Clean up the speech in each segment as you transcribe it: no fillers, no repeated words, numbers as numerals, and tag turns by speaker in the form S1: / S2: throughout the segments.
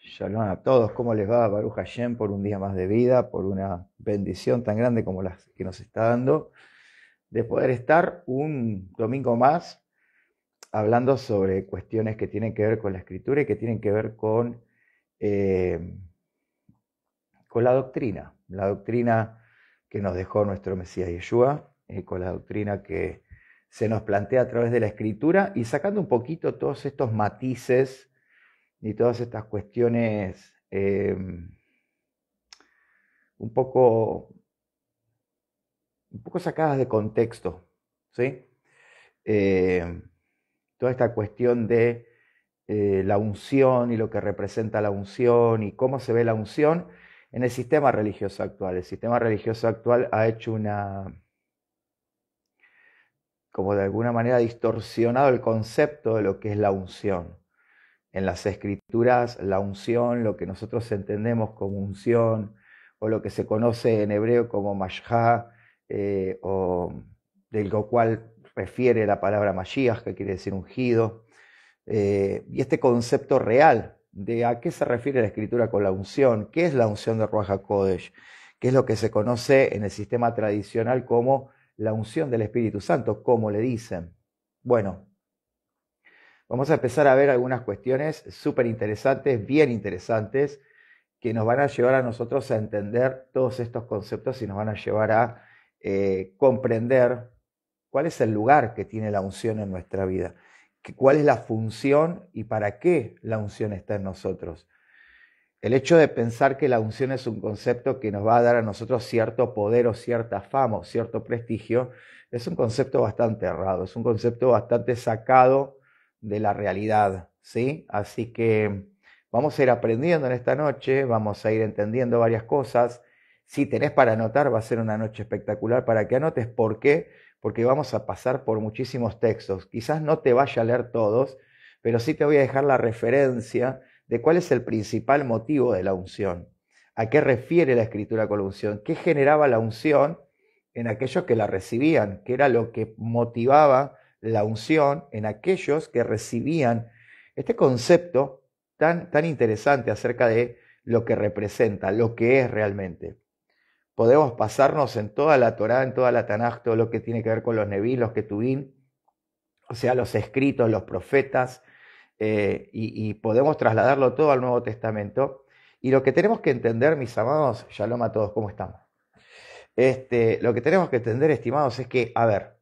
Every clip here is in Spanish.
S1: Shalom a todos, ¿cómo les va? Baruch Hashem por un día más de vida, por una bendición tan grande como la que nos está dando, de poder estar un domingo más hablando sobre cuestiones que tienen que ver con la escritura y que tienen que ver eh, con la doctrina que nos dejó nuestro Mesías Yeshua, con la doctrina que se nos plantea a través de la escritura y sacando un poquito todos estos matices y todas estas cuestiones un poco, un poco sacadas de contexto, ¿sí? Eh, Toda esta cuestión de la unción y lo que representa la unción y cómo se ve la unción en el sistema religioso actual. El sistema religioso actual ha hecho como de alguna manera distorsionado el concepto de lo que es la unción. En las escrituras, la unción, lo que nosotros entendemos como unción, o lo que se conoce en hebreo como mashá, o del lo cual refiere la palabra Mashiach, que quiere decir ungido, y este concepto real de a qué se refiere la escritura con la unción, qué es la unción de Ruach HaKodesh, qué es lo que se conoce en el sistema tradicional como la unción del Espíritu Santo, como le dicen. Bueno, vamos a empezar a ver algunas cuestiones súper interesantes, bien interesantes, que nos van a llevar a nosotros a entender todos estos conceptos y nos van a llevar a comprender cuál es el lugar que tiene la unción en nuestra vida, cuál es la función y para qué la unción está en nosotros. El hecho de pensar que la unción es un concepto que nos va a dar a nosotros cierto poder o cierta fama o cierto prestigio, es un concepto bastante errado, es un concepto bastante sacado de la realidad, ¿sí? Así que vamos a ir aprendiendo en esta noche, vamos a ir entendiendo varias cosas. Si tenés para anotar, va a ser una noche espectacular para que anotes. ¿Por qué? Porque vamos a pasar por muchísimos textos. Quizás no te vaya a leer todos, pero sí te voy a dejar la referencia de cuál es el principal motivo de la unción, a qué refiere la escritura con la unción, qué generaba la unción en aquellos que la recibían, qué era lo que motivaba la unción en aquellos que recibían este concepto tan interesante acerca de lo que representa, lo que es realmente. Podemos pasarnos en toda la Torá, en toda la Tanaj, todo lo que tiene que ver con los Neví, los Ketubín, o sea, los escritos, los profetas, y podemos trasladarlo todo al Nuevo Testamento. Y lo que tenemos que entender, mis amados, shalom a todos, ¿cómo estamos? Lo que tenemos que entender, estimados, es que, a ver,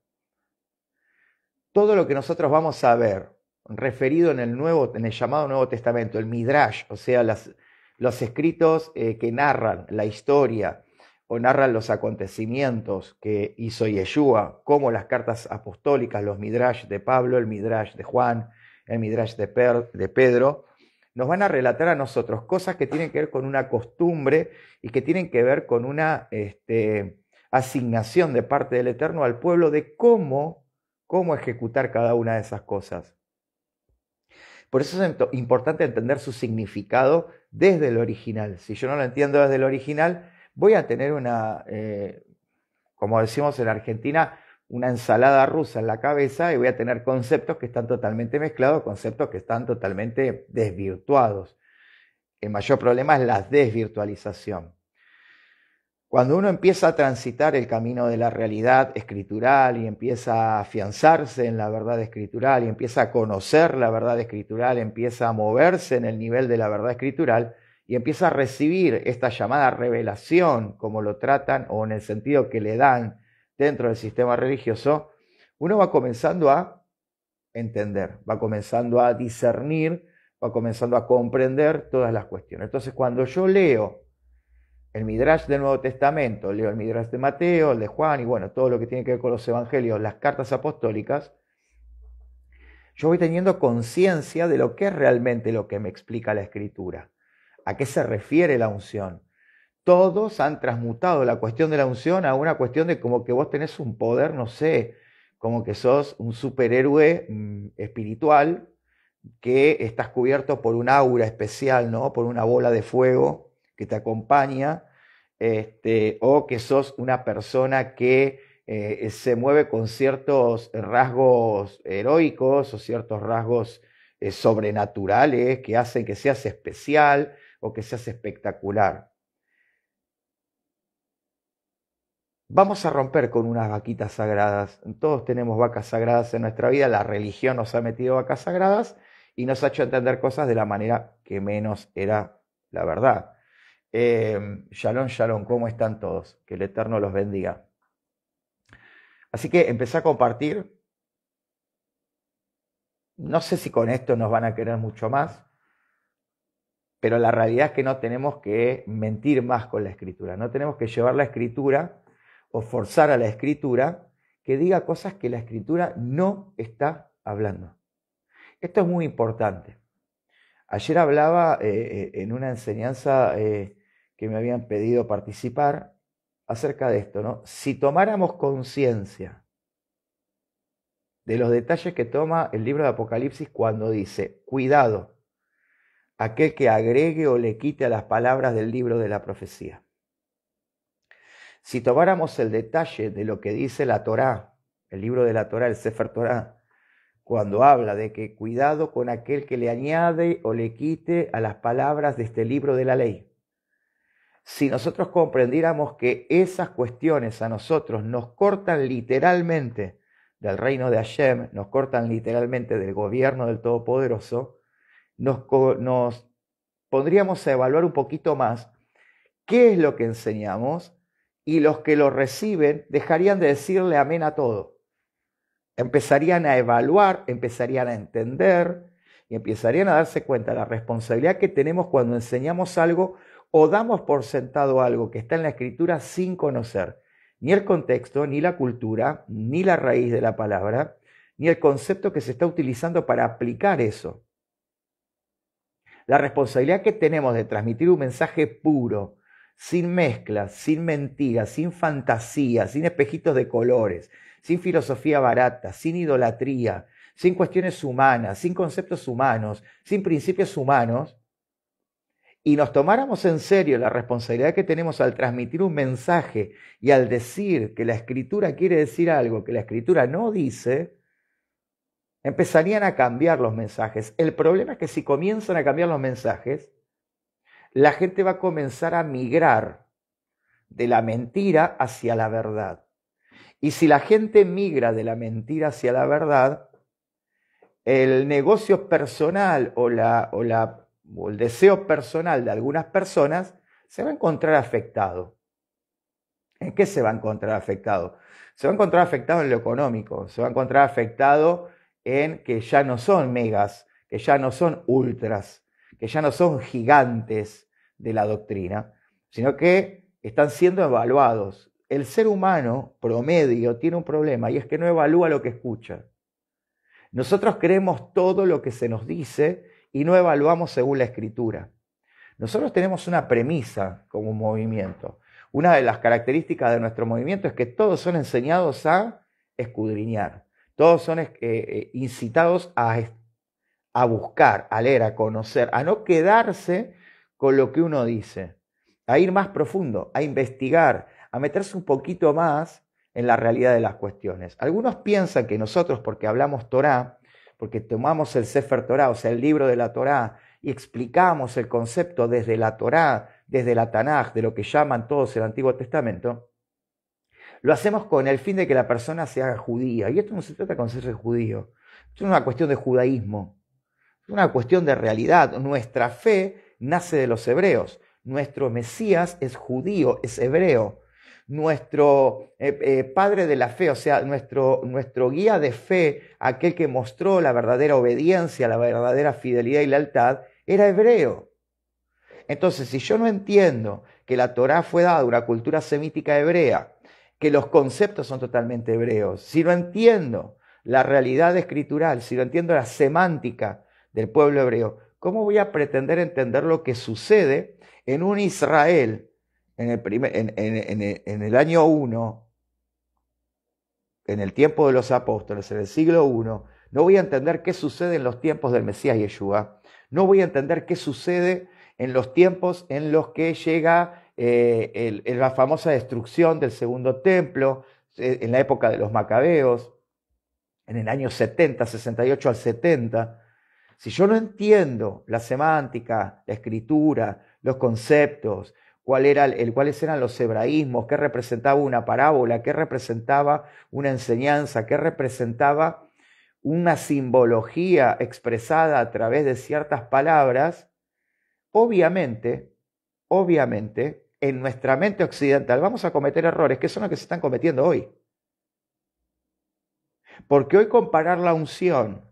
S1: todo lo que nosotros vamos a ver referido en el llamado Nuevo Testamento, el Midrash, o sea, los escritos que narran la historia o narran los acontecimientos que hizo Yeshua, como las cartas apostólicas, los Midrash de Pablo, el Midrash de Juan, el Midrash de Pedro, nos van a relatar a nosotros cosas que tienen que ver con una costumbre y que tienen que ver con una asignación de parte del Eterno al pueblo de cómo ejecutar cada una de esas cosas. Por eso es importante entender su significado desde el original. Si yo no lo entiendo desde el original, voy a tener como decimos en Argentina, una ensalada rusa en la cabeza y voy a tener conceptos que están totalmente mezclados, conceptos que están totalmente desvirtuados. El mayor problema es la desvirtualización. Cuando uno empieza a transitar el camino de la realidad escritural y empieza a afianzarse en la verdad escritural y empieza a conocer la verdad escritural, empieza a moverse en el nivel de la verdad escritural y empieza a recibir esta llamada revelación, como lo tratan o en el sentido que le dan dentro del sistema religioso, uno va comenzando a entender, va comenzando a discernir, va comenzando a comprender todas las cuestiones. Entonces, cuando yo leo el Midrash del Nuevo Testamento, leo el Midrash de Mateo, el de Juan y bueno, todo lo que tiene que ver con los evangelios, las cartas apostólicas, yo voy teniendo conciencia de lo que es realmente lo que me explica la Escritura, a qué se refiere la unción. Todos han transmutado la cuestión de la unción a una cuestión de como que vos tenés un poder, no sé, como que sos un superhéroe espiritual, que estás cubierto por un aura especial, ¿no? Por una bola de fuego que te acompaña, o que sos una persona que se mueve con ciertos rasgos heroicos o ciertos rasgos sobrenaturales que hacen que seas especial o que seas espectacular. Vamos a romper con unas vaquitas sagradas. Todos tenemos vacas sagradas en nuestra vida. La religión nos ha metido vacas sagradas y nos ha hecho entender cosas de la manera que menos era la verdad. Shalom, shalom, ¿cómo están todos? Que el Eterno los bendiga. Así que empecé a compartir. No sé si con esto nos van a querer mucho más, pero la realidad es que no tenemos que mentir más con la escritura. No tenemos que llevar la escritura o forzar a la escritura que diga cosas que la escritura no está hablando. Esto es muy importante. Ayer hablaba en una enseñanza que me habían pedido participar acerca de esto, ¿no? Si tomáramos conciencia de los detalles que toma el libro de Apocalipsis cuando dice, cuidado, aquel que agregue o le quite a las palabras del libro de la profecía. Si tomáramos el detalle de lo que dice la Torá, el libro de la Torá, el Sefer Torá, cuando habla de que cuidado con aquel que le añade o le quite a las palabras de este libro de la ley. Si nosotros comprendiéramos que esas cuestiones a nosotros nos cortan literalmente del reino de Hashem, nos cortan literalmente del gobierno del Todopoderoso, nos pondríamos a evaluar un poquito más qué es lo que enseñamos y los que lo reciben dejarían de decirle amén a todo. Empezarían a evaluar, empezarían a entender y empezarían a darse cuenta de la responsabilidad que tenemos cuando enseñamos algo o damos por sentado algo que está en la escritura sin conocer ni el contexto, ni la cultura, ni la raíz de la palabra, ni el concepto que se está utilizando para aplicar eso. La responsabilidad que tenemos de transmitir un mensaje puro, sin mezclas, sin mentiras, sin fantasía, sin espejitos de colores, sin filosofía barata, sin idolatría, sin cuestiones humanas, sin conceptos humanos, sin principios humanos, y nos tomáramos en serio la responsabilidad que tenemos al transmitir un mensaje y al decir que la escritura quiere decir algo que la escritura no dice, empezarían a cambiar los mensajes. El problema es que si comienzan a cambiar los mensajes, la gente va a comenzar a migrar de la mentira hacia la verdad. Y si la gente migra de la mentira hacia la verdad, el negocio personal o el deseo personal de algunas personas se va a encontrar afectado. ¿En qué se va a encontrar afectado? Se va a encontrar afectado en lo económico, se va a encontrar afectado en que ya no son megas, que ya no son ultras, que ya no son gigantes de la doctrina, sino que están siendo evaluados. El ser humano promedio tiene un problema y es que no evalúa lo que escucha. Nosotros creemos todo lo que se nos dice y no evaluamos según la escritura. Nosotros tenemos una premisa como movimiento. Una de las características de nuestro movimiento es que todos son enseñados a escudriñar. Todos son incitados a buscar, a leer, a conocer, a no quedarse con lo que uno dice, a ir más profundo, a investigar, a meterse un poquito más en la realidad de las cuestiones. Algunos piensan que nosotros, porque hablamos Torá, porque tomamos el Sefer Torá, o sea, el libro de la Torá, y explicamos el concepto desde la Torá, desde la Tanaj, de lo que llaman todos el Antiguo Testamento, lo hacemos con el fin de que la persona se haga judía. Y esto no se trata con ser judío. Esto no es una cuestión de judaísmo. Es una cuestión de realidad. Nuestra fe nace de los hebreos. Nuestro Mesías es judío, es hebreo. Nuestro padre de la fe, o sea, nuestro guía de fe, aquel que mostró la verdadera obediencia, la verdadera fidelidad y lealtad, era hebreo. Entonces, si yo no entiendo que la Torá fue dada a una cultura semítica hebrea, que los conceptos son totalmente hebreos, si no entiendo la realidad escritural, si no entiendo la semántica del pueblo hebreo, ¿cómo voy a pretender entender lo que sucede en un Israel en el año 1, en el tiempo de los apóstoles, en el siglo 1? No voy a entender qué sucede en los tiempos del Mesías Yeshua. No voy a entender qué sucede en los tiempos en los que llega la famosa destrucción del segundo templo, en la época de los Macabeos, en el año 70, 68 al 70. Si yo no entiendo la semántica, la escritura, los conceptos, cuáles eran los hebraísmos, qué representaba una parábola, qué representaba una enseñanza, qué representaba una simbología expresada a través de ciertas palabras, obviamente, en nuestra mente occidental vamos a cometer errores que son los que se están cometiendo hoy. Porque hoy comparar la unción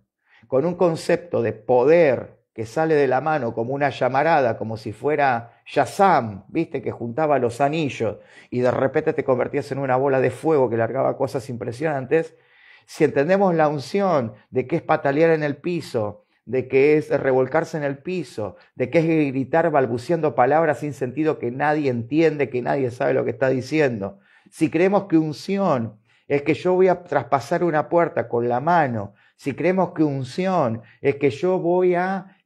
S1: con un concepto de poder que sale de la mano como una llamarada, como si fuera Shazam, ¿viste? Que juntaba los anillos y de repente te convertías en una bola de fuego que largaba cosas impresionantes. Si entendemos la unción de que es patalear en el piso, de que es revolcarse en el piso, de que es gritar balbuceando palabras sin sentido que nadie entiende, que nadie sabe lo que está diciendo. Si creemos que unción es que yo voy a traspasar una puerta con la mano, si creemos que unción es que yo voy a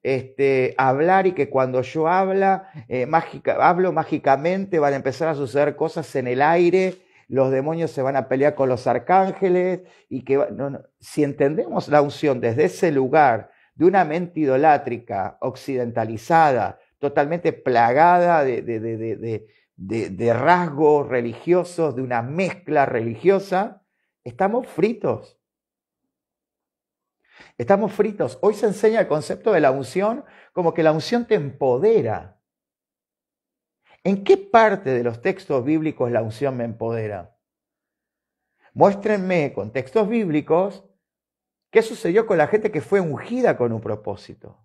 S1: hablar y que cuando yo hablo mágicamente van a empezar a suceder cosas en el aire, los demonios se van a pelear con los arcángeles, y que si entendemos la unción desde ese lugar de una mente idolátrica, occidentalizada, totalmente plagada de rasgos religiosos, de una mezcla religiosa, estamos fritos. Estamos fritos. Hoy se enseña el concepto de la unción como que la unción te empodera. ¿En qué parte de los textos bíblicos la unción me empodera? Muéstrenme con textos bíblicos qué sucedió con la gente que fue ungida con un propósito.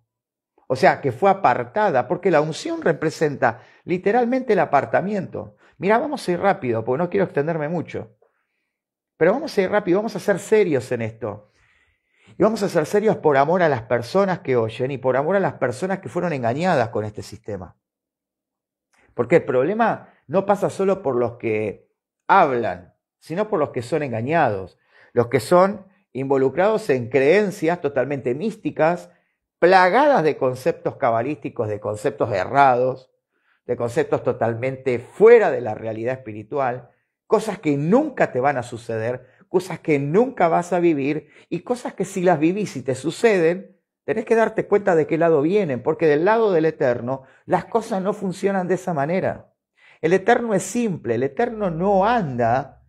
S1: O sea, que fue apartada, porque la unción representa literalmente el apartamiento. Mira, vamos a ir rápido, porque no quiero extenderme mucho. Pero vamos a ir rápido, vamos a ser serios en esto. Y vamos a ser serios por amor a las personas que oyen y por amor a las personas que fueron engañadas con este sistema. Porque el problema no pasa solo por los que hablan, sino por los que son engañados, los que son involucrados en creencias totalmente místicas, plagadas de conceptos cabalísticos, de conceptos errados, de conceptos totalmente fuera de la realidad espiritual, cosas que nunca te van a suceder, cosas que nunca vas a vivir y cosas que si las vivís y te suceden, tenés que darte cuenta de qué lado vienen, porque del lado del Eterno las cosas no funcionan de esa manera. El Eterno es simple, el Eterno no anda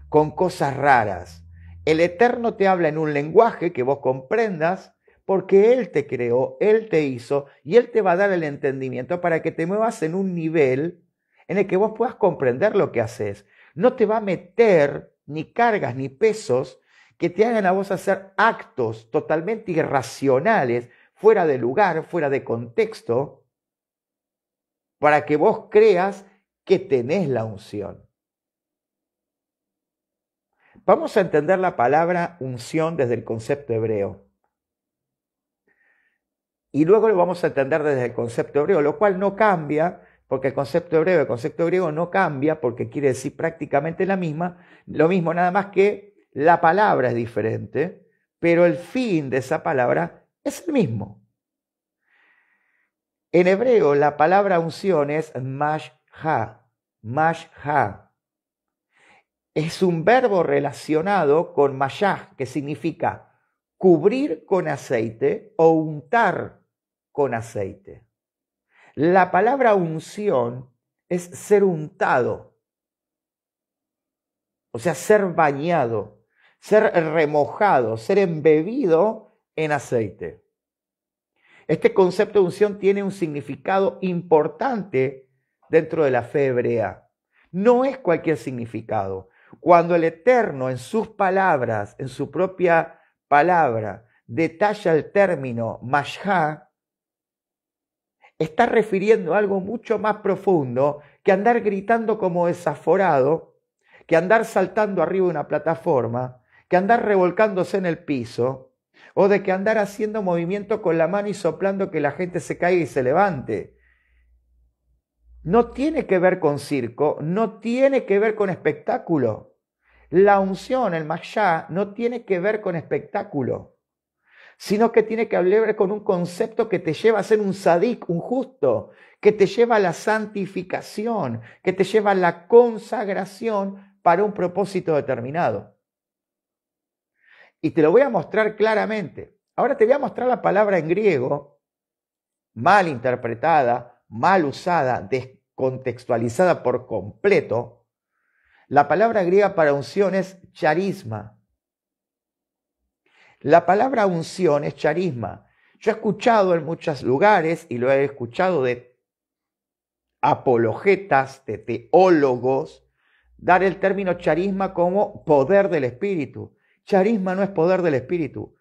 S1: con cosas raras. El Eterno te habla en un lenguaje que vos comprendas porque Él te creó, Él te hizo y Él te va a dar el entendimiento para que te muevas en un nivel en el que vos puedas comprender lo que haces. No te va a meter ni cargas ni pesos que te hagan a vos hacer actos totalmente irracionales, fuera de lugar, fuera de contexto, para que vos creas que tenés la unción. Vamos a entender la palabra unción desde el concepto hebreo. Y luego lo vamos a entender desde el concepto hebreo, lo cual no cambia, porque el concepto hebreo y el concepto griego no cambia, porque quiere decir prácticamente lo mismo, nada más que la palabra es diferente, pero el fin de esa palabra es el mismo. En hebreo la palabra unción es mashha. Es un verbo relacionado con mashah, que significa cubrir con aceite o untar con aceite. La palabra unción es ser untado, o sea, ser bañado, ser remojado, ser embebido en aceite. Este concepto de unción tiene un significado importante dentro de la fe hebrea. No es cualquier significado. Cuando el Eterno en sus palabras, en su propia palabra, detalla el término mashá, está refiriendo a algo mucho más profundo que andar gritando como desaforado, que andar saltando arriba de una plataforma, que andar revolcándose en el piso, o de que andar haciendo movimiento con la mano y soplando que la gente se caiga y se levante. No tiene que ver con circo, no tiene que ver con espectáculo. La unción, el mashá, no tiene que ver con espectáculo, sino que tiene que ver con un concepto que te lleva a ser un sadik, un justo, que te lleva a la santificación, que te lleva a la consagración para un propósito determinado. Y te lo voy a mostrar claramente. Ahora te voy a mostrar la palabra en griego, mal interpretada, mal usada, descontextualizada por completo. La palabra griega para unción es charisma. La palabra unción es charisma. Yo he escuchado en muchos lugares, y lo he escuchado de apologetas, de teólogos, dar el término charisma como poder del Espíritu. Charisma no es poder del Espíritu.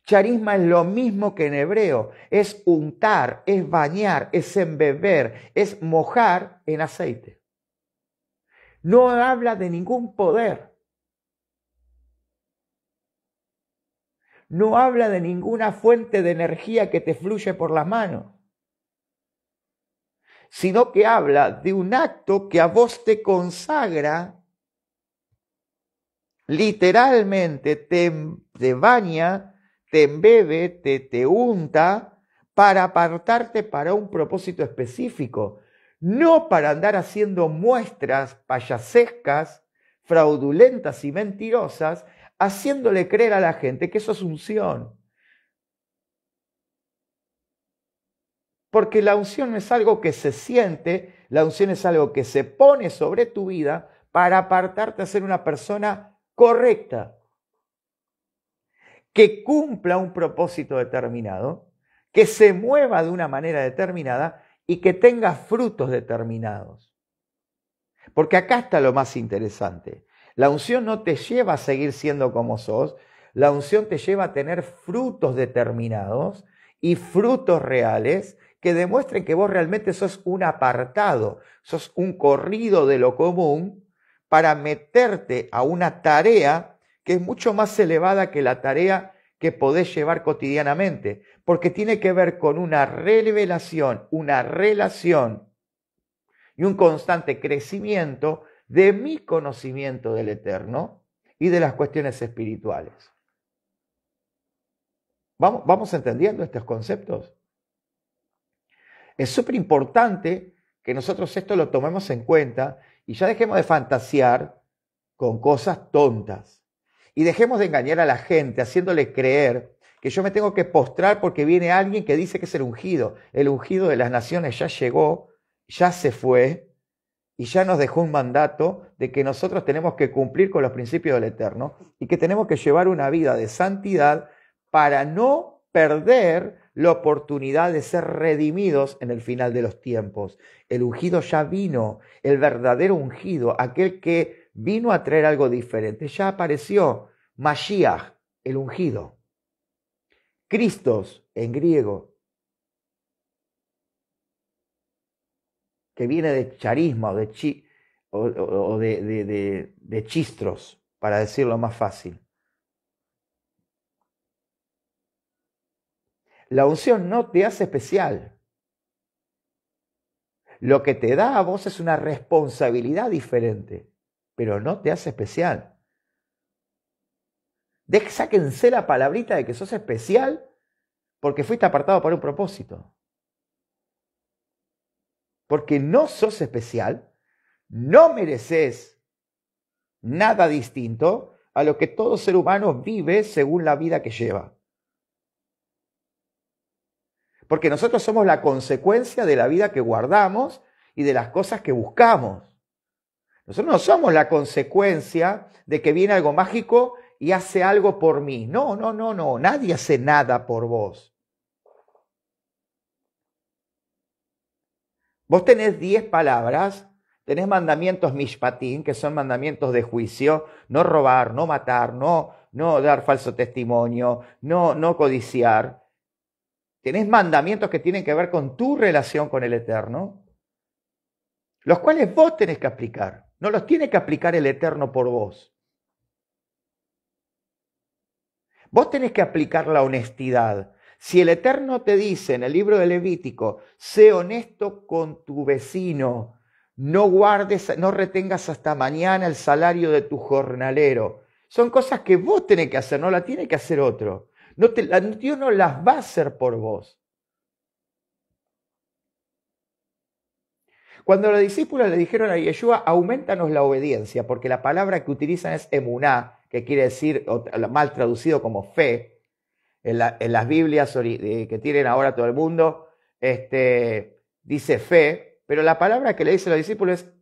S1: Charisma es lo mismo que en hebreo, es untar, es bañar, es embeber, es mojar en aceite. No habla de ningún poder. No habla de ninguna fuente de energía que te fluye por las manos, sino que habla de un acto que a vos te consagra, literalmente te baña, te embebe, te unta para apartarte para un propósito específico, no para andar haciendo muestras payasescas, fraudulentas y mentirosas, haciéndole creer a la gente que eso es unción. Porque la unción no es algo que se siente, la unción es algo que se pone sobre tu vida para apartarte a ser una persona correcta, que cumpla un propósito determinado, que se mueva de una manera determinada y que tenga frutos determinados. Porque acá está lo más interesante. La unción no te lleva a seguir siendo como sos, la unción te lleva a tener frutos determinados y frutos reales que demuestren que vos realmente sos un apartado, sos un corrido de lo común para meterte a una tarea que es mucho más elevada que la tarea que podés llevar cotidianamente, porque tiene que ver con una revelación, una relación y un constante crecimiento de mi conocimiento del Eterno y de las cuestiones espirituales. ¿Vamos entendiendo estos conceptos? Es súper importante que nosotros esto lo tomemos en cuenta y ya dejemos de fantasear con cosas tontas. Y dejemos de engañar a la gente haciéndole creer que yo me tengo que postrar porque viene alguien que dice que es el ungido. El ungido de las naciones ya llegó, ya se fue y ya nos dejó un mandato de que nosotros tenemos que cumplir con los principios del Eterno y que tenemos que llevar una vida de santidad para no perder la oportunidad de ser redimidos en el final de los tiempos. El ungido ya vino, el verdadero ungido, aquel que vino a traer algo diferente, ya apareció. Mashiach, el ungido. Christos, en griego, que viene de charisma o de chistros, para decirlo más fácil. La unción no te hace especial. Lo que te da a vos es una responsabilidad diferente, pero no te hace especial. Sáquense la palabrita de que sos especial porque fuiste apartado para un propósito. Porque no sos especial, no mereces nada distinto a lo que todo ser humano vive según la vida que lleva. Porque nosotros somos la consecuencia de la vida que guardamos y de las cosas que buscamos. Nosotros no somos la consecuencia de que viene algo mágico y hace algo por mí. No, nadie hace nada por vos. Vos tenés 10 palabras, tenés mandamientos mishpatim, que son mandamientos de juicio, no robar, no matar, no dar falso testimonio, no codiciar. Tenés mandamientos que tienen que ver con tu relación con el Eterno, los cuales vos tenés que aplicar. No los tiene que aplicar el Eterno por vos. Vos tenés que aplicar la honestidad. Si el Eterno te dice en el libro de Levítico, sé honesto con tu vecino, no guardes, no retengas hasta mañana el salario de tu jornalero. Son cosas que vos tenés que hacer, no la tiene que hacer otro. Dios no las va a hacer por vos. Cuando los discípulos le dijeron a Yeshua, aumentanos la obediencia, porque la palabra que utilizan es emuná, que quiere decir, mal traducido como fe. en las Biblias que tienen ahora todo el mundo, dice fe, pero la palabra que le dice a los discípulos es,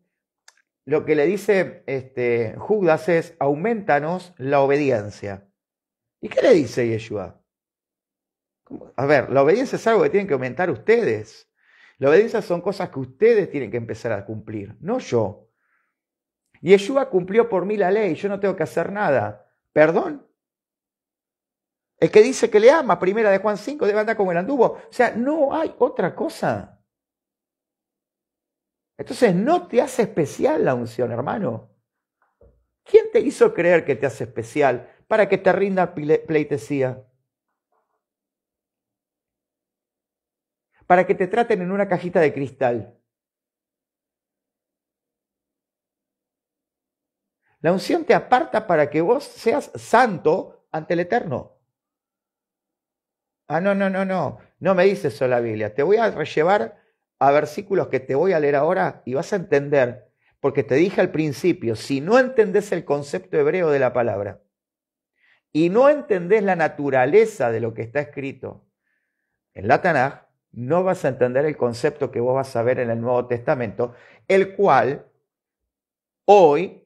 S1: lo que le dice Judas es, aumentanos la obediencia. ¿Y qué le dice Yeshua? A ver, la obediencia es algo que tienen que aumentar ustedes. La obediencia son cosas que ustedes tienen que empezar a cumplir, no yo. Yeshua cumplió por mí la ley, yo no tengo que hacer nada. ¿Perdón? El que dice que le ama, primera de Juan 5, debe andar como el anduvo. O sea, no hay otra cosa. Entonces no te hace especial la unción, hermano. ¿Quién te hizo creer que te hace especial para que te rinda pleitesía? Para que te traten en una cajita de cristal. La unción te aparta para que vos seas santo ante el Eterno. Ah, no. No me dice eso la Biblia. Te voy a llevar a versículos que te voy a leer ahora y vas a entender, porque te dije al principio, si no entendés el concepto hebreo de la palabra y no entendés la naturaleza de lo que está escrito en la Tanaj, no vas a entender el concepto que vos vas a ver en el Nuevo Testamento, el cual hoy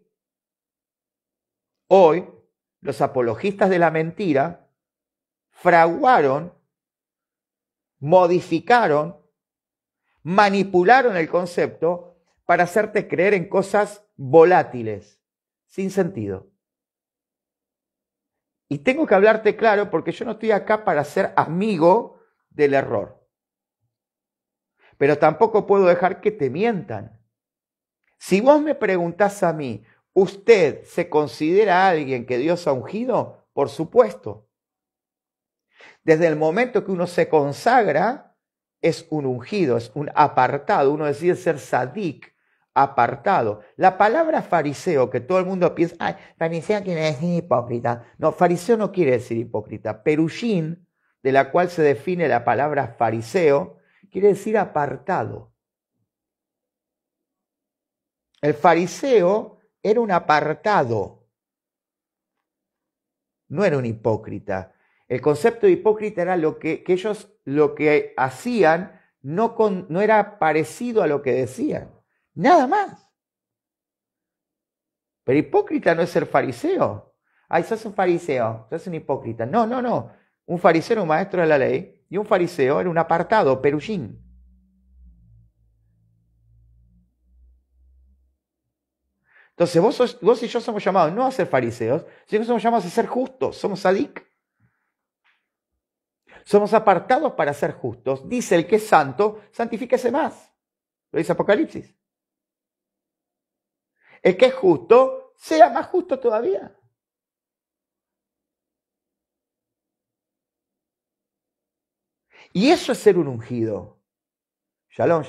S1: los apologistas de la mentira fraguaron, modificaron, manipularon el concepto para hacerte creer en cosas volátiles, sin sentido. Y tengo que hablarte claro porque yo no estoy acá para ser amigo del error. Pero tampoco puedo dejar que te mientan. Si vos me preguntás a mí, ¿usted se considera alguien que Dios ha ungido? Por supuesto. Desde el momento que uno se consagra, es un ungido, es un apartado. Uno decide ser sadik, apartado. La palabra fariseo, que todo el mundo piensa, ay, fariseo quiere decir hipócrita. No, fariseo no quiere decir hipócrita. Perushín, de la cual se define la palabra fariseo, quiere decir apartado. El fariseo era un apartado, no era un hipócrita. El concepto de hipócrita era lo que ellos lo que hacían no era parecido a lo que decían, nada más. Pero hipócrita no es ser fariseo. Ay, sos un fariseo, sos un hipócrita. No. Un fariseo era un maestro de la ley y un fariseo era un apartado, perushín. Entonces vos y yo somos llamados no a ser fariseos, sino que somos llamados a ser justos, somos sadik. Somos apartados para ser justos. Dice el que es santo, santifíquese más. Lo dice Apocalipsis. El que es justo, sea más justo todavía. Y eso es ser un ungido. Shalom.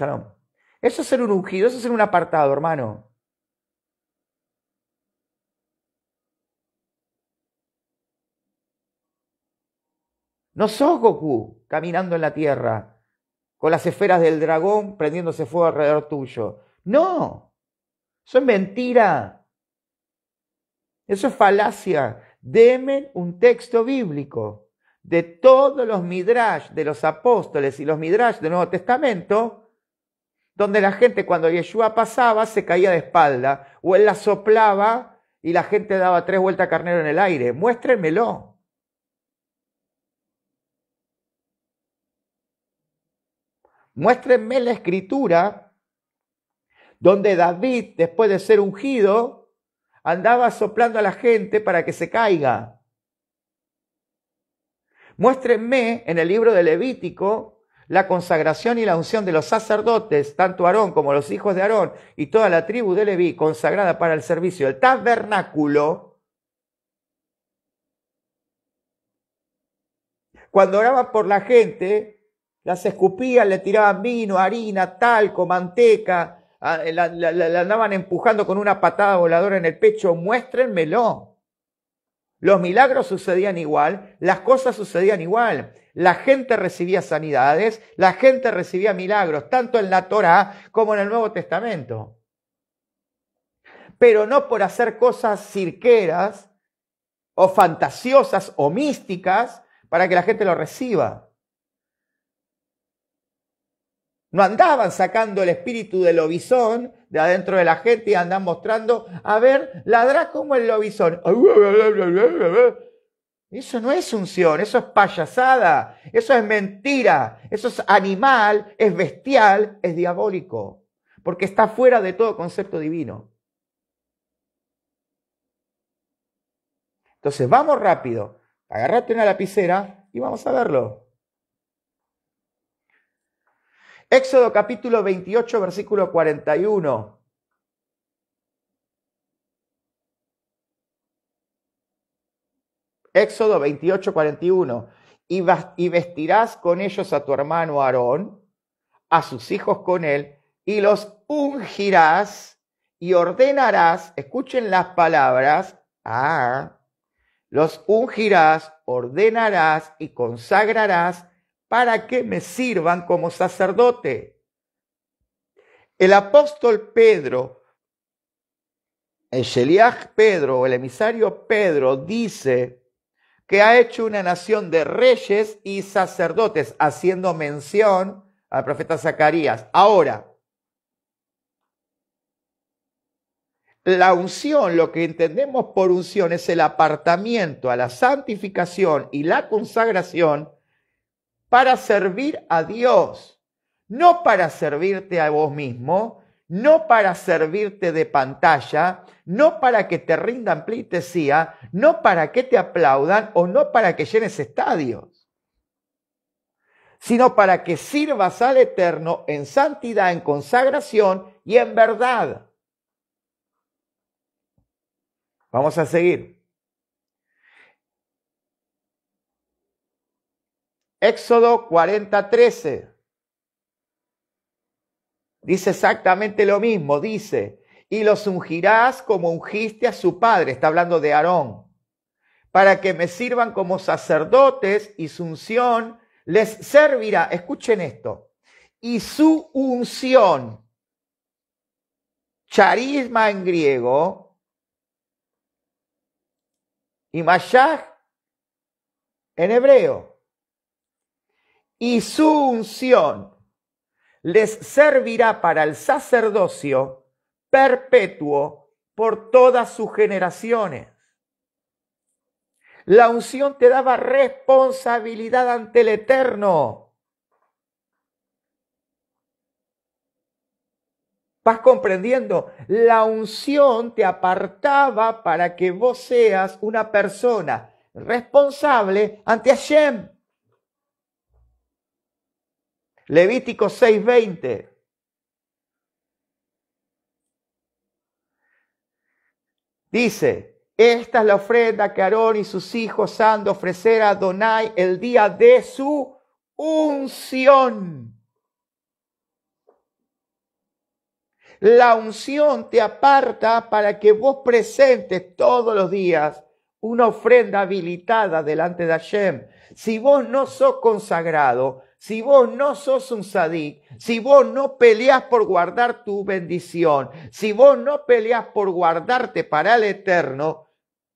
S1: Eso es ser un ungido, eso es ser un apartado, hermano. No sos Goku caminando en la tierra con las esferas del dragón prendiéndose fuego alrededor tuyo. No, eso es mentira. Eso es falacia. Deme un texto bíblico de todos los midrash de los apóstoles y los midrash del Nuevo Testamento, donde la gente cuando Yeshua pasaba se caía de espalda, o él la soplaba y la gente daba 3 vueltas a carnero en el aire. Muéstrenmelo. Muéstrenme la escritura donde David, después de ser ungido, andaba soplando a la gente para que se caiga. Muéstrenme en el libro de Levítico la consagración y la unción de los sacerdotes, tanto Aarón como los hijos de Aarón y toda la tribu de Leví, consagrada para el servicio del tabernáculo. Cuando oraban por la gente, las escupían, le tiraban vino, harina, talco, manteca, la andaban empujando con una patada voladora en el pecho. Muéstrenmelo. Los milagros sucedían igual, las cosas sucedían igual. La gente recibía sanidades, la gente recibía milagros, tanto en la Torá como en el Nuevo Testamento. Pero no por hacer cosas cirqueras o fantasiosas o místicas, para que la gente lo reciba. No andaban sacando el espíritu del lobizón de adentro de la gente y andan mostrando, a ver, ladrá como el lobizón. Eso no es unción, eso es payasada, eso es mentira, eso es animal, es bestial, es diabólico, porque está fuera de todo concepto divino. Entonces vamos rápido, agárrate una lapicera y vamos a verlo. Éxodo capítulo 28, versículo 41. Éxodo 28, 41. Y vestirás con ellos a tu hermano Aarón, a sus hijos con él, y los ungirás y ordenarás, escuchen las palabras, los ungirás, ordenarás y consagrarás para que me sirvan como sacerdote. El apóstol Pedro, el Sheliach Pedro o el emisario Pedro dice que ha hecho una nación de reyes y sacerdotes, haciendo mención al profeta Zacarías. Ahora, la unción, lo que entendemos por unción es el apartamiento a la santificación y la consagración para servir a Dios, no para servirte a vos mismo, no para servirte de pantalla, no para que te rindan pleitesía, no para que te aplaudan o no para que llenes estadios, sino para que sirvas al Eterno en santidad, en consagración y en verdad. Vamos a seguir. Éxodo 40:13. Dice exactamente lo mismo, dice, y los ungirás como ungiste a su padre, está hablando de Aarón, para que me sirvan como sacerdotes y su unción les servirá, escuchen esto, y su unción, charisma en griego, y mashach en hebreo, y su unción les servirá para el sacerdocio perpetuo por todas sus generaciones. La unción te daba responsabilidad ante el Eterno. ¿Vas comprendiendo? La unción te apartaba para que vos seas una persona responsable ante Hashem. Levítico 6:20. Dice, esta es la ofrenda que Aarón y sus hijos han de ofrecer a Adonai el día de su unción. La unción te aparta para que vos presentes todos los días una ofrenda habilitada delante de Hashem. Si vos no sos consagrado, si vos no sos un tzadik, si vos no peleás por guardar tu bendición, si vos no peleás por guardarte para el Eterno,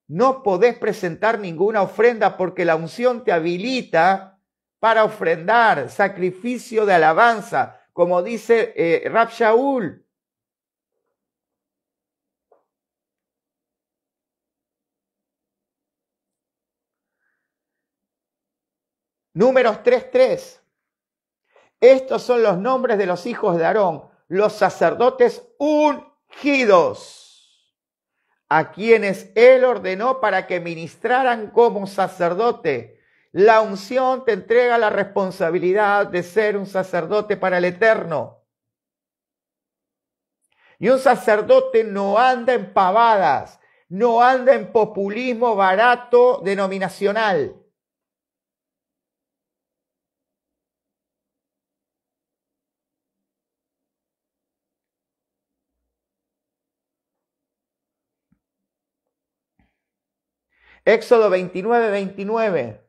S1: no podés presentar ninguna ofrenda porque la unción te habilita para ofrendar sacrificio de alabanza, como dice Rab Shaul. Números 3:3. Estos son los nombres de los hijos de Aarón, los sacerdotes ungidos, a quienes él ordenó para que ministraran como sacerdote. La unción te entrega la responsabilidad de ser un sacerdote para el Eterno. Y un sacerdote no anda en pavadas, no anda en populismo barato denominacional. Éxodo 29:29.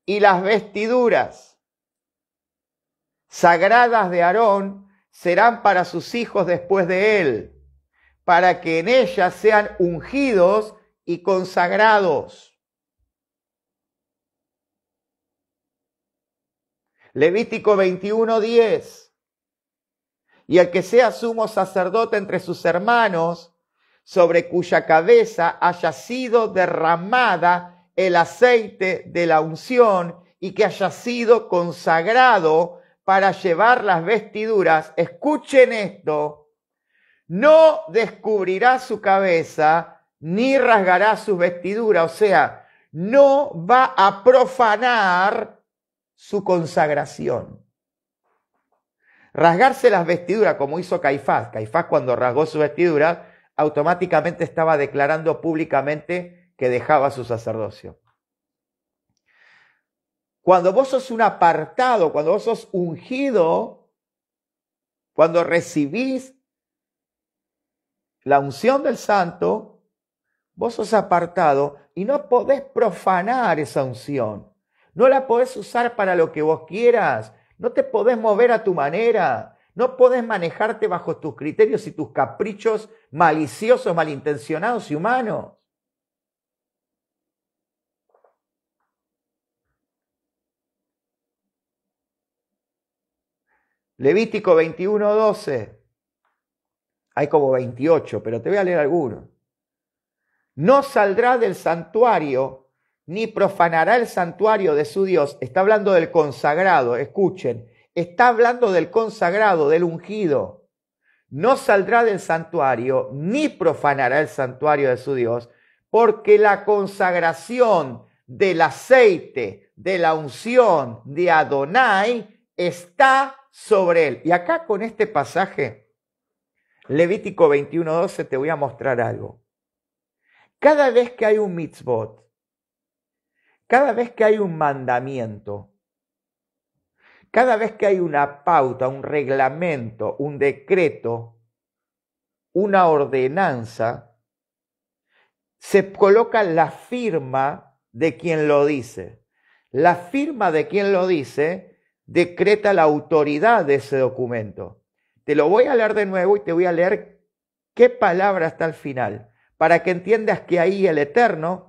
S1: Y las vestiduras sagradas de Aarón serán para sus hijos después de él, para que en ellas sean ungidos y consagrados. Levítico 21:10. Y el que sea sumo sacerdote entre sus hermanos, sobre cuya cabeza haya sido derramada el aceite de la unción y que haya sido consagrado para llevar las vestiduras, escuchen esto, no descubrirá su cabeza ni rasgará sus vestiduras, o sea, no va a profanar su consagración. Rasgarse las vestiduras como hizo Caifás. Caifás cuando rasgó su vestidura automáticamente estaba declarando públicamente que dejaba su sacerdocio. Cuando vos sos un apartado, cuando vos sos ungido, cuando recibís la unción del santo, vos sos apartado y no podés profanar esa unción. No la podés usar para lo que vos quieras. No te podés mover a tu manera. No podés manejarte bajo tus criterios y tus caprichos maliciosos, malintencionados y humanos. Levítico 21:12. Hay como 28, pero te voy a leer algunos. No saldrá del santuario ni profanará el santuario de su Dios. Está hablando del consagrado, escuchen. Está hablando del consagrado, del ungido. No saldrá del santuario ni profanará el santuario de su Dios, porque la consagración del aceite, de la unción de Adonai está sobre él. Y acá con este pasaje, Levítico 21:12, te voy a mostrar algo. Cada vez que hay un mitzvot, cada vez que hay un mandamiento, cada vez que hay una pauta, un reglamento, un decreto, una ordenanza, se coloca la firma de quien lo dice. La firma de quien lo dice decreta la autoridad de ese documento. Te lo voy a leer de nuevo y te voy a leer qué palabra está al final, para que entiendas que ahí el Eterno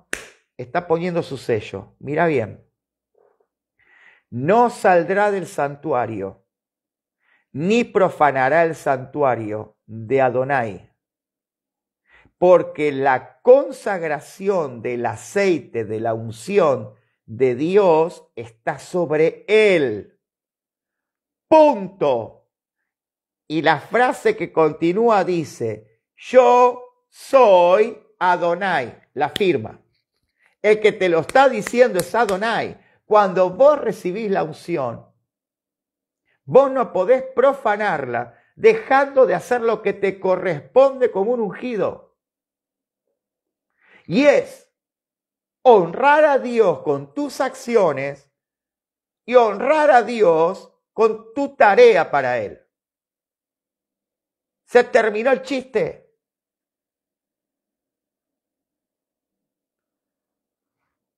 S1: está poniendo su sello. Mira bien. No saldrá del santuario, ni profanará el santuario de Adonai, porque la consagración del aceite, de la unción de Dios está sobre él. Punto. Y la frase que continúa dice, yo soy Adonai, la firma. El que te lo está diciendo es Adonai. Cuando vos recibís la unción, vos no podés profanarla dejando de hacer lo que te corresponde como un ungido. Y es honrar a Dios con tus acciones y honrar a Dios con tu tarea para Él. Se terminó el chiste.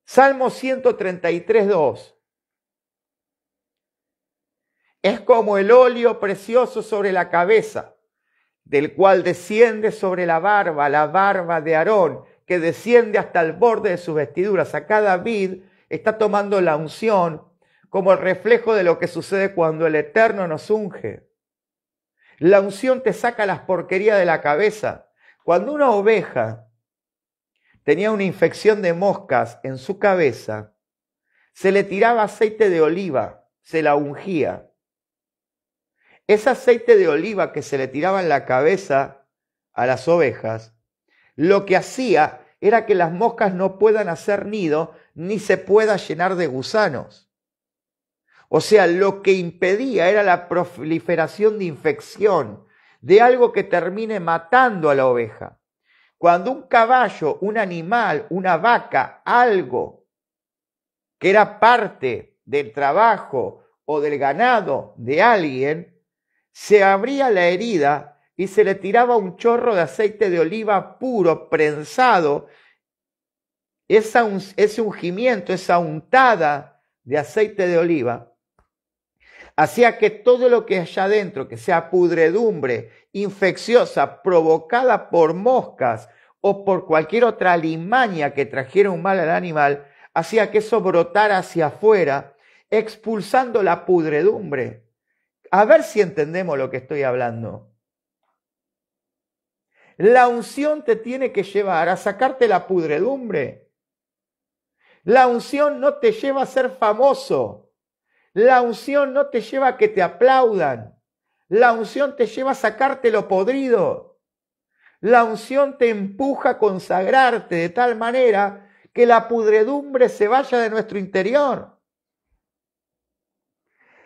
S1: Salmo 133:2. Es como el óleo precioso sobre la cabeza, del cual desciende sobre la barba de Aarón, que desciende hasta el borde de sus vestiduras. Acá David está tomando la unción como el reflejo de lo que sucede cuando el Eterno nos unge. La unción te saca las porquerías de la cabeza. Cuando una oveja tenía una infección de moscas en su cabeza, se le tiraba aceite de oliva, se la ungía. Ese aceite de oliva que se le tiraba en la cabeza a las ovejas, lo que hacía era que las moscas no puedan hacer nido ni se pueda llenar de gusanos. O sea, lo que impedía era la proliferación de infección, de algo que termine matando a la oveja. Cuando un caballo, un animal, una vaca, algo que era parte del trabajo o del ganado de alguien, se abría la herida y se le tiraba un chorro de aceite de oliva puro, prensado, ese ungimiento, esa untada de aceite de oliva, hacía que todo lo que haya adentro, que sea pudredumbre infecciosa provocada por moscas o por cualquier otra alimaña que trajera un mal al animal, hacía que eso brotara hacia afuera expulsando la pudredumbre. A ver si entendemos lo que estoy hablando. La unción te tiene que llevar a sacarte la pudredumbre. La unción no te lleva a ser famoso. La unción no te lleva a que te aplaudan. La unción te lleva a sacarte lo podrido. La unción te empuja a consagrarte de tal manera que la pudredumbre se vaya de nuestro interior.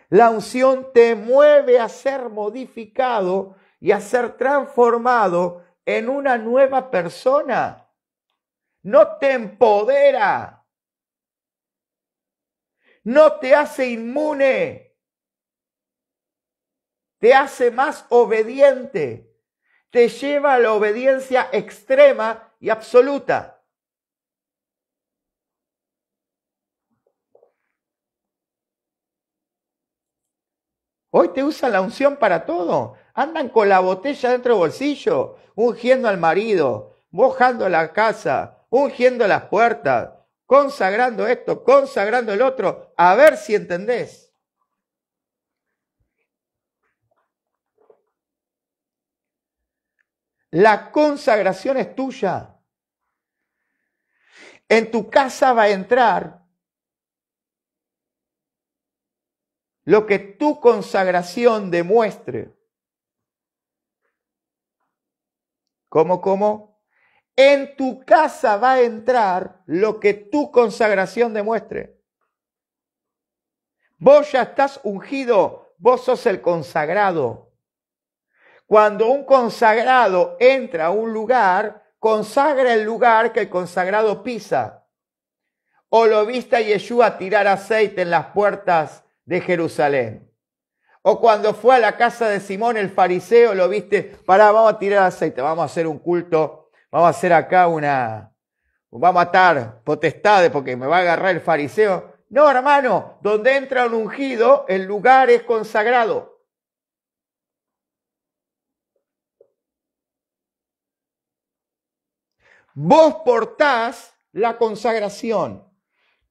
S1: La unción te mueve a ser modificado y a ser transformado en una nueva persona. No te empodera. No te hace inmune. Te hace más obediente. Te lleva a la obediencia extrema y absoluta. Hoy te usan la unción para todo. Andan con la botella dentro del bolsillo, ungiendo al marido, mojando la casa, ungiendo las puertas, consagrando esto, consagrando el otro. A ver si entendés. La consagración es tuya. En tu casa va a entrar lo que tu consagración demuestre. ¿Cómo? En tu casa va a entrar lo que tu consagración demuestre. Vos ya estás ungido, vos sos el consagrado. Cuando un consagrado entra a un lugar, consagra el lugar que el consagrado pisa. O lo viste a Yeshua tirar aceite en las puertas de Jerusalén. O cuando fue a la casa de Simón el fariseo, lo viste, pará, vamos a tirar aceite, vamos a hacer un culto, vamos a hacer acá vamos a matar potestades porque me va a agarrar el fariseo. No, hermano, donde entra un ungido, el lugar es consagrado. Vos portás la consagración.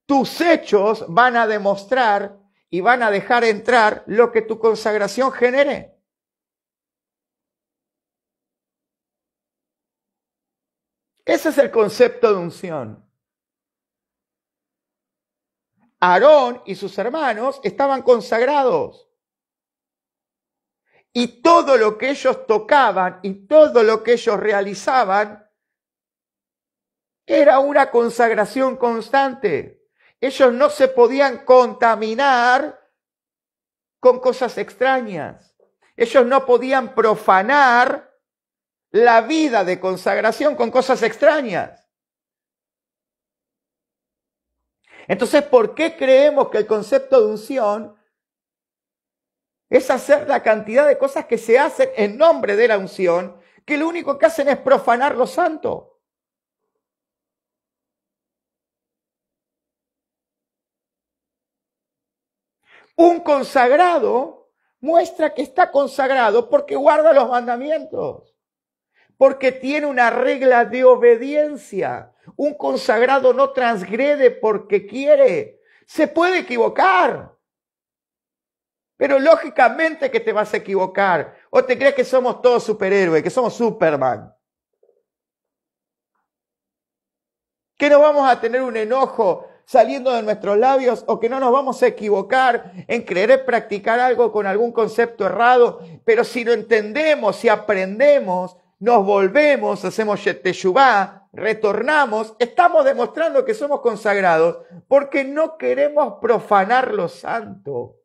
S1: Tus hechos van a demostrar y van a dejar entrar lo que tu consagración genere. Ese es el concepto de unción. Aarón y sus hermanos estaban consagrados. Y todo lo que ellos tocaban y todo lo que ellos realizaban era una consagración constante. Ellos no se podían contaminar con cosas extrañas. Ellos no podían profanar la vida de consagración con cosas extrañas. Entonces, ¿por qué creemos que el concepto de unción es hacer la cantidad de cosas que se hacen en nombre de la unción, que lo único que hacen es profanar lo santo? Un consagrado muestra que está consagrado porque guarda los mandamientos, porque tiene una regla de obediencia. Un consagrado no transgrede porque quiere. Se puede equivocar, pero lógicamente que te vas a equivocar. ¿O te crees que somos todos superhéroes, que somos Superman? ¿Que no vamos a tener un enojo saliendo de nuestros labios o que no nos vamos a equivocar en querer practicar algo con algún concepto errado? Pero si lo entendemos, si aprendemos, nos volvemos, hacemos teshuvá, retornamos, estamos demostrando que somos consagrados porque no queremos profanar lo santo.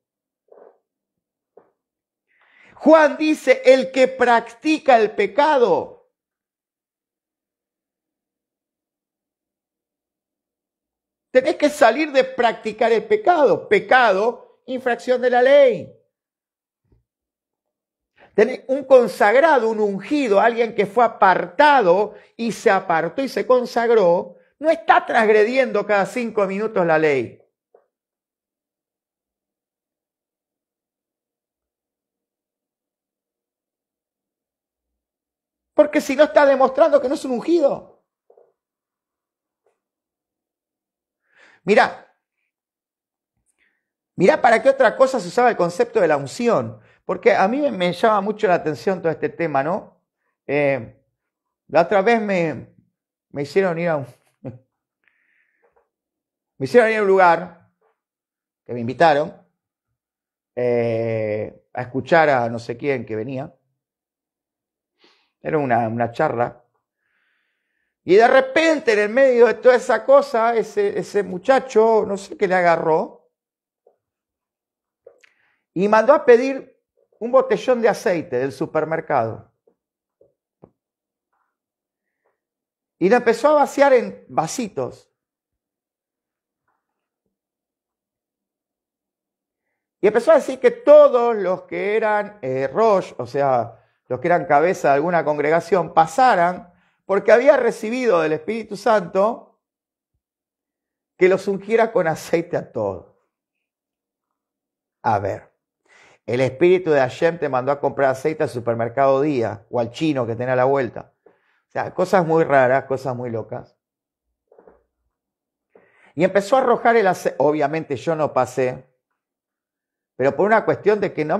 S1: Juan dice, el que practica el pecado tenés que salir de practicar el pecado. Pecado, infracción de la ley. Tenés un consagrado, un ungido, alguien que fue apartado y se apartó y se consagró, no está transgrediendo cada 5 minutos la ley. Porque si no está demostrando que no es un ungido. Mirá, Mirá para qué otra cosa se usaba el concepto de la unción, porque a mí me llama mucho la atención todo este tema, ¿no? La otra vez me hicieron ir a me hicieron ir a un lugar que me invitaron a escuchar a no sé quién que venía. Era una charla. Y de repente, en el medio de toda esa cosa, ese muchacho, no sé qué le agarró, y mandó a pedir un botellón de aceite del supermercado. Y lo empezó a vaciar en vasitos. Y empezó a decir que todos los que eran Rosh, o sea, los que eran cabeza de alguna congregación, pasaran porque había recibido del Espíritu Santo que los ungiera con aceite a todos. A ver, el Espíritu de Hashem te mandó a comprar aceite al supermercado Día o al chino que tenía a la vuelta. O sea, cosas muy raras, cosas muy locas. Y empezó a arrojar el aceite. Obviamente yo no pasé, pero por una cuestión de que no.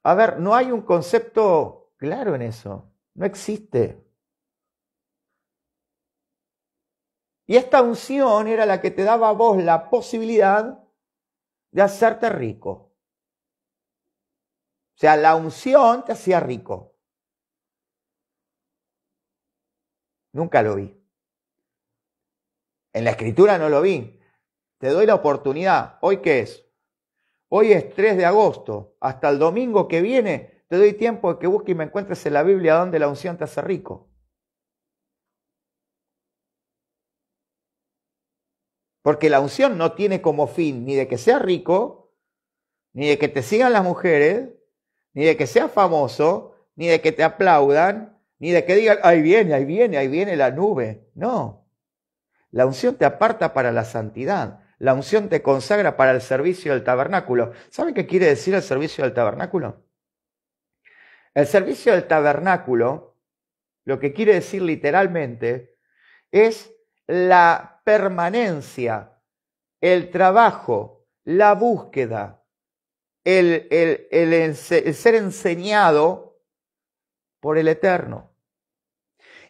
S1: A ver, no hay un concepto claro en eso. No existe. Y esta unción era la que te daba a vos la posibilidad de hacerte rico. O sea, la unción te hacía rico. Nunca lo vi. En la escritura no lo vi. Te doy la oportunidad. ¿Hoy qué es? Hoy es 3 de agosto. Hasta el domingo que viene te doy tiempo de que busques y me encuentres en la Biblia donde la unción te hace rico. Porque la unción no tiene como fin ni de que seas rico, ni de que te sigan las mujeres, ni de que seas famoso, ni de que te aplaudan, ni de que digan, ahí viene la nube. No. La unción te aparta para la santidad. La unción te consagra para el servicio del tabernáculo. ¿Saben qué quiere decir el servicio del tabernáculo? El servicio del tabernáculo, lo que quiere decir literalmente, es la permanencia, el trabajo, la búsqueda, el ser enseñado por el Eterno.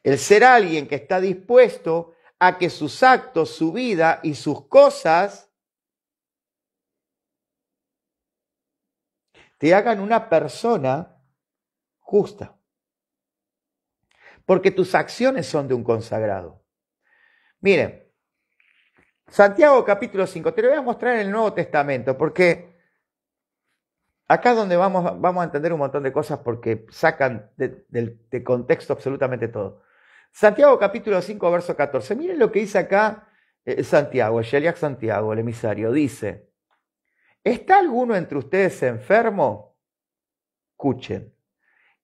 S1: El ser alguien que está dispuesto a que sus actos, su vida y sus cosas te hagan una persona justa. Porque tus acciones son de un consagrado. Miren, Santiago capítulo 5, te lo voy a mostrar en el Nuevo Testamento, porque acá es donde vamos a entender un montón de cosas porque sacan de contexto absolutamente todo. Santiago capítulo 5, verso 14. Miren lo que dice acá Santiago, el Sheliach Santiago, el emisario. Dice, ¿está alguno entre ustedes enfermo? Escuchen.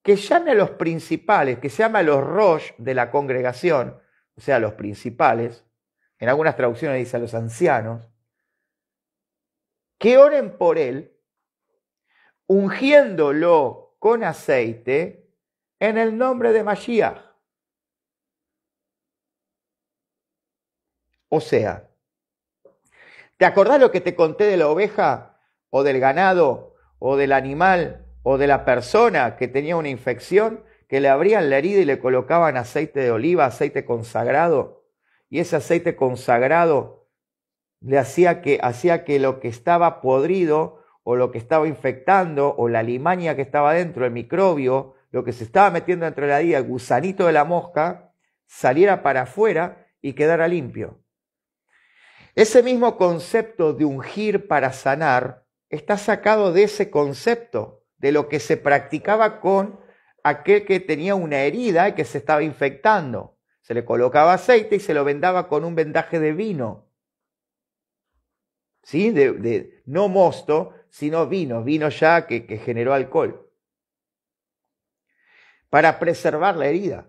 S1: Que llame a los principales, que se llama a los Rosh de la congregación, o sea, los principales, en algunas traducciones dice a los ancianos, que oren por él, ungiéndolo con aceite en el nombre de Mashiach. O sea, ¿te acordás lo que te conté de la oveja o del ganado o del animal o de la persona que tenía una infección, que le abrían la herida y le colocaban aceite de oliva, aceite consagrado? Y ese aceite consagrado le hacía que lo que estaba podrido o lo que estaba infectando o la limaña que estaba dentro, el microbio, lo que se estaba metiendo dentro de la herida, el gusanito de la mosca, saliera para afuera y quedara limpio. Ese mismo concepto de ungir para sanar está sacado de ese concepto, de lo que se practicaba con aquel que tenía una herida y que se estaba infectando. Se le colocaba aceite y se lo vendaba con un vendaje de vino. ¿Sí? No mosto, sino vino ya que generó alcohol. Para preservar la herida.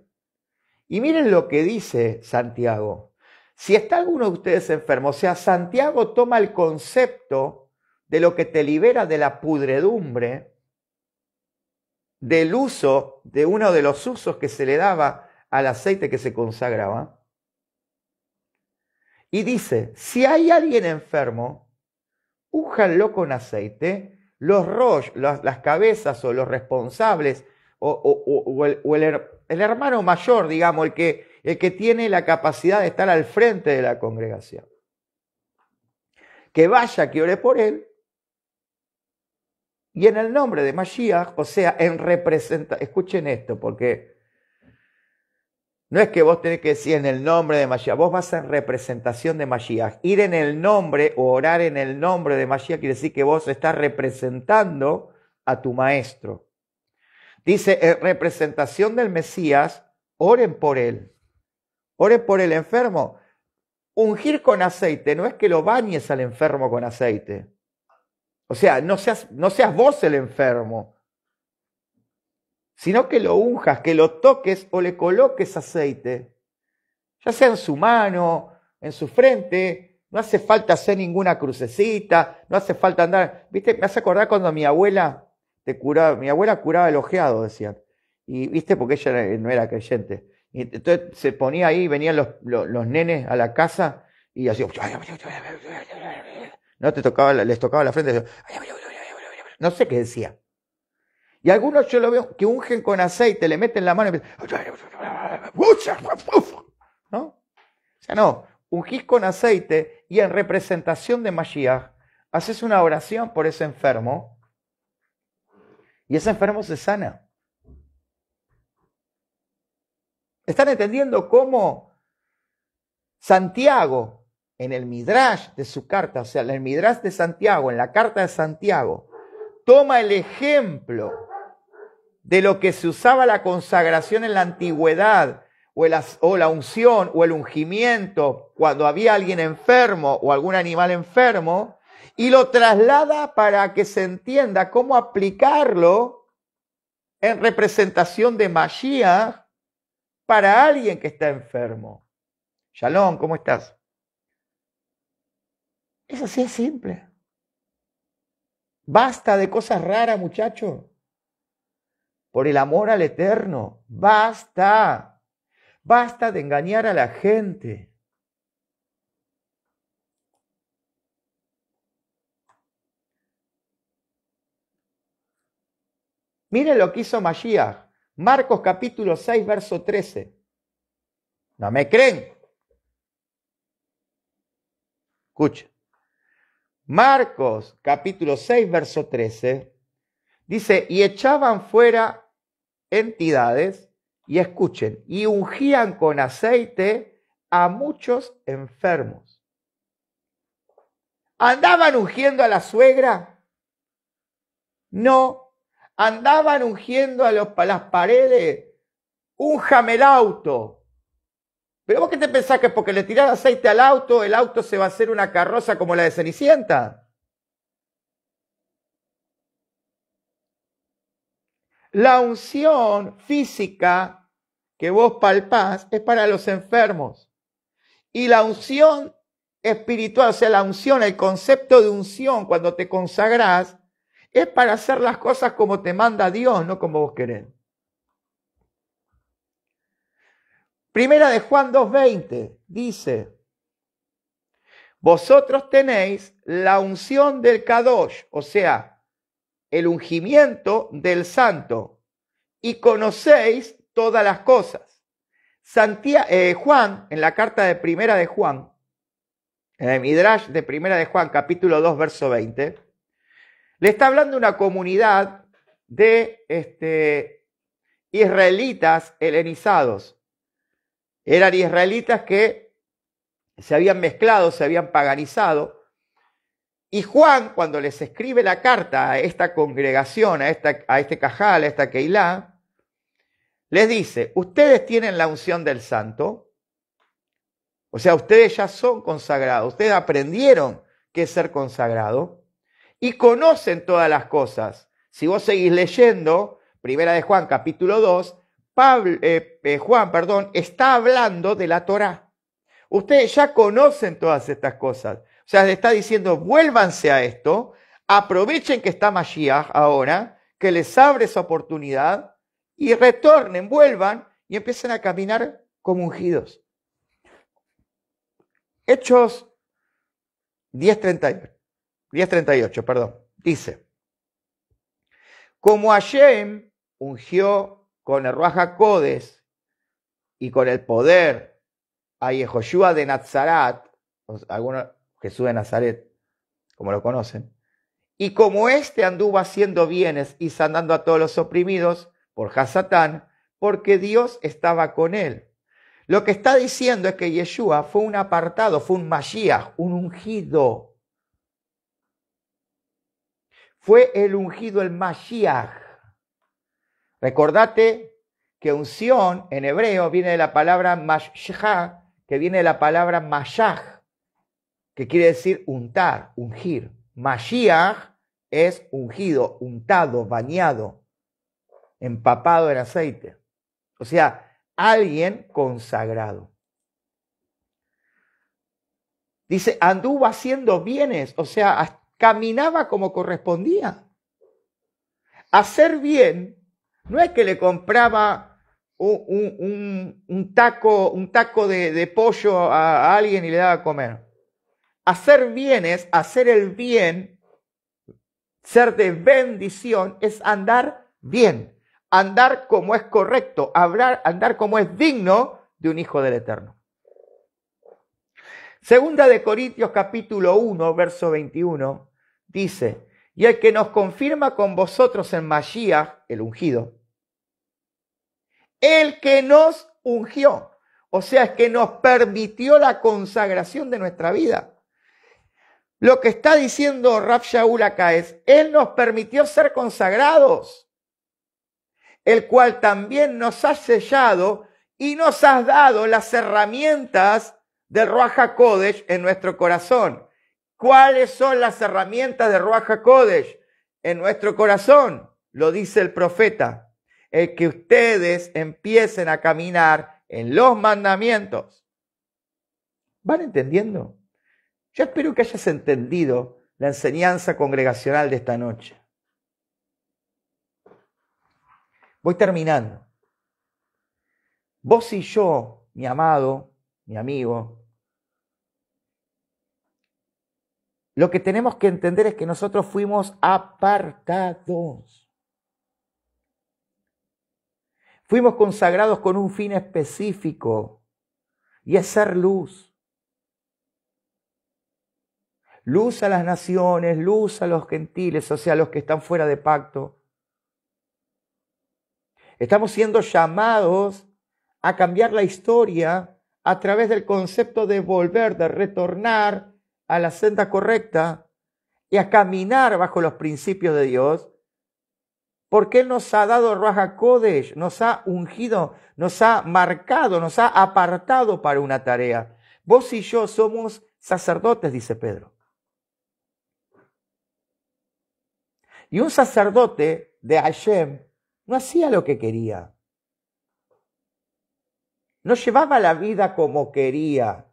S1: Y miren lo que dice Santiago. Si está alguno de ustedes enfermo, o sea, Santiago toma el concepto de lo que te libera de la pudredumbre, del uso, de uno de los usos que se le daba al aceite que se consagraba, y dice, si hay alguien enfermo, únjanlo con aceite, los rosh, las cabezas o los responsables, o el hermano mayor, digamos, el que tiene la capacidad de estar al frente de la congregación. Que vaya, que ore por él, y en el nombre de Mashiach, o sea, en representación, escuchen esto, porque no es que vos tenés que decir en el nombre de Mashiach, vos vas en representación de Mashiach. Ir en el nombre o orar en el nombre de Mashiach quiere decir que vos estás representando a tu maestro. Dice, en representación del Mesías, oren por él. Oren por el enfermo. Ungir con aceite no es que lo bañes al enfermo con aceite. O sea, no seas vos el enfermo, sino que lo unjas, que lo toques o le coloques aceite, ya sea en su mano, en su frente. No hace falta hacer ninguna crucecita, no hace falta andar. ¿Viste? Me hace acordar cuando mi abuela curaba el ojeado, decían. Y viste, porque ella no era creyente. Y entonces se ponía ahí, venían los nenes a la casa y así, no les tocaba la frente, no sé qué decía. Y algunos yo lo veo que ungen con aceite, le meten la mano y ¿no? O sea, no, ungís con aceite y en representación de Mashiach haces una oración por ese enfermo y ese enfermo se sana. ¿Están entendiendo cómo Santiago, en el Midrash de su carta, o sea, en el Midrash de Santiago, en la carta de Santiago, toma el ejemplo de lo que se usaba la consagración en la antigüedad, o la unción, o el ungimiento, cuando había alguien enfermo o algún animal enfermo, y lo traslada para que se entienda cómo aplicarlo en representación de Mashiach para alguien que está enfermo. Shalom, ¿cómo estás? Es así, es simple. Basta de cosas raras, muchachos. Por el amor al Eterno, basta. Basta de engañar a la gente. Miren lo que hizo Mashiach. Marcos capítulo 6, verso 13. ¿No me creen? Escuchen. Marcos capítulo 6, verso 13. Dice, y echaban fuera entidades, y escuchen, y ungían con aceite a muchos enfermos. ¿Andaban ungiendo a la suegra? No. ¿Andaban ungiendo a las paredes? Únjame el auto. ¿Pero vos qué te pensás, que porque le tirás aceite al auto, el auto se va a hacer una carroza como la de Cenicienta? La unción física que vos palpás es para los enfermos. Y la unción espiritual, o sea, la unción, el concepto de unción cuando te consagrás, es para hacer las cosas como te manda Dios, no como vos querés. Primera de Juan 2:20 dice, vosotros tenéis la unción del Kadosh, o sea, el ungimiento del santo, y conocéis todas las cosas. Juan, en la carta de Primera de Juan, en el Midrash de Primera de Juan, capítulo 2, verso 20, le está hablando una comunidad de israelitas helenizados. Eran israelitas que se habían mezclado, se habían paganizado. Y Juan, cuando les escribe la carta a esta congregación, a este cajal, a esta Keilah, les dice, ustedes tienen la unción del santo, o sea, ustedes ya son consagrados, ustedes aprendieron qué es ser consagrado y conocen todas las cosas. Si vos seguís leyendo, Primera de Juan, capítulo 2, Juan está hablando de la Torá. Ustedes ya conocen todas estas cosas. O sea, le está diciendo, vuélvanse a esto, aprovechen que está Mashiach ahora, que les abre esa oportunidad, y retornen, vuelvan y empiecen a caminar como ungidos. Hechos 10:31. 10:38, perdón. Dice, como Hashem ungió con el Ruach HaKodesh y con el poder a Yehoshua de Nazaret, algunos Jesús de Nazaret, como lo conocen, y como éste anduvo haciendo bienes y sanando a todos los oprimidos por Hasatán, porque Dios estaba con él. Lo que está diciendo es que Yeshua fue un apartado, fue un Mashiach, un ungido. Fue el ungido, el Mashiach. Recordate que unción en hebreo viene de la palabra Mashah, que viene de la palabra Mashach, que quiere decir untar, ungir. Mashiach es ungido, untado, bañado, empapado en aceite. O sea, alguien consagrado. Dice, anduvo haciendo bienes, o sea, caminaba como correspondía. Hacer bien no es que le compraba un taco de pollo a alguien y le daba a comer. Hacer bien es hacer el bien, ser de bendición, es andar bien, andar como es correcto, andar como es digno de un hijo del Eterno. Segunda de Corintios capítulo 1, verso 21, dice, y el que nos confirma con vosotros en Mashiach, el ungido, el que nos ungió, o sea, es que nos permitió la consagración de nuestra vida. Lo que está diciendo Rav Shaul acá es, él nos permitió ser consagrados, el cual también nos ha sellado y nos ha dado las herramientas del Ruach HaKodesh en nuestro corazón. ¿Cuáles son las herramientas del Ruach HaKodesh en nuestro corazón? Lo dice el profeta. El que ustedes empiecen a caminar en los mandamientos. ¿Van entendiendo? Yo espero que hayas entendido la enseñanza congregacional de esta noche. Voy terminando. Vos y yo, mi amado, mi amigo, lo que tenemos que entender es que nosotros fuimos apartados. Fuimos consagrados con un fin específico y es ser luz. Luz a las naciones, luz a los gentiles, o sea, a los que están fuera de pacto. Estamos siendo llamados a cambiar la historia a través del concepto de volver, de retornar a la senda correcta y a caminar bajo los principios de Dios, porque Él nos ha dado Ruach HaKodesh, nos ha ungido, nos ha marcado, nos ha apartado para una tarea. Vos y yo somos sacerdotes, dice Pedro. Y un sacerdote de Hashem no hacía lo que quería. No llevaba la vida como quería.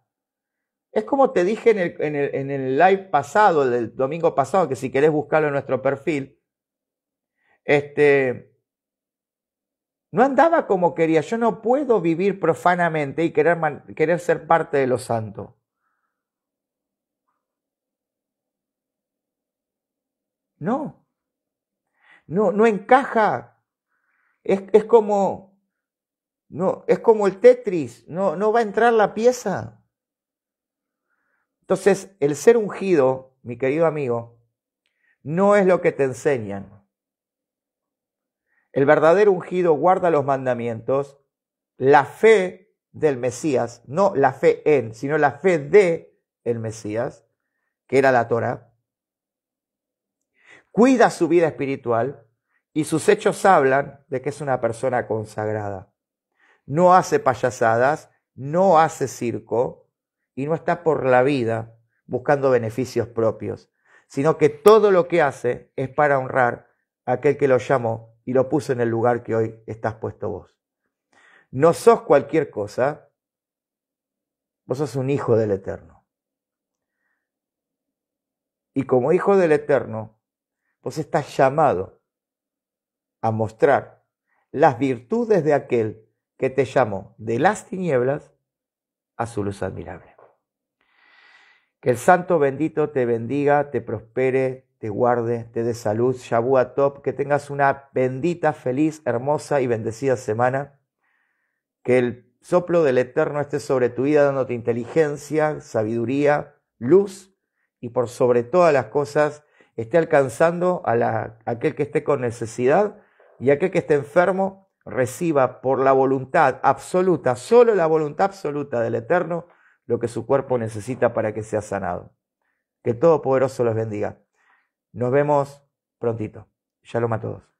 S1: Es como te dije en el live pasado, el domingo pasado, que si querés buscarlo en nuestro perfil, no andaba como quería. Yo no puedo vivir profanamente y querer ser parte de lo santo. No encaja. Es como el Tetris, no va a entrar la pieza. Entonces, el ser ungido, mi querido amigo, no es lo que te enseñan. El verdadero ungido guarda los mandamientos, la fe del Mesías, no la fe en, sino la fe de el Mesías, que era la Torá, cuida su vida espiritual y sus hechos hablan de que es una persona consagrada. No hace payasadas, no hace circo y no está por la vida buscando beneficios propios, sino que todo lo que hace es para honrar a aquel que lo llamó y lo puso en el lugar que hoy estás puesto vos. No sos cualquier cosa, vos sos un hijo del Eterno. Y como hijo del Eterno, vos estás llamado a mostrar las virtudes de aquel que te llamó de las tinieblas a su luz admirable. Que el santo bendito te bendiga, te prospere, te guarde, te dé salud. Shavua Tov, que tengas una bendita, feliz, hermosa y bendecida semana. Que el soplo del Eterno esté sobre tu vida, dándote inteligencia, sabiduría, luz, y por sobre todas las cosas esté alcanzando a aquel que esté con necesidad, y aquel que esté enfermo reciba por la voluntad absoluta, solo la voluntad absoluta del Eterno, lo que su cuerpo necesita para que sea sanado. Que Todopoderoso los bendiga. Nos vemos prontito. Shalom a todos.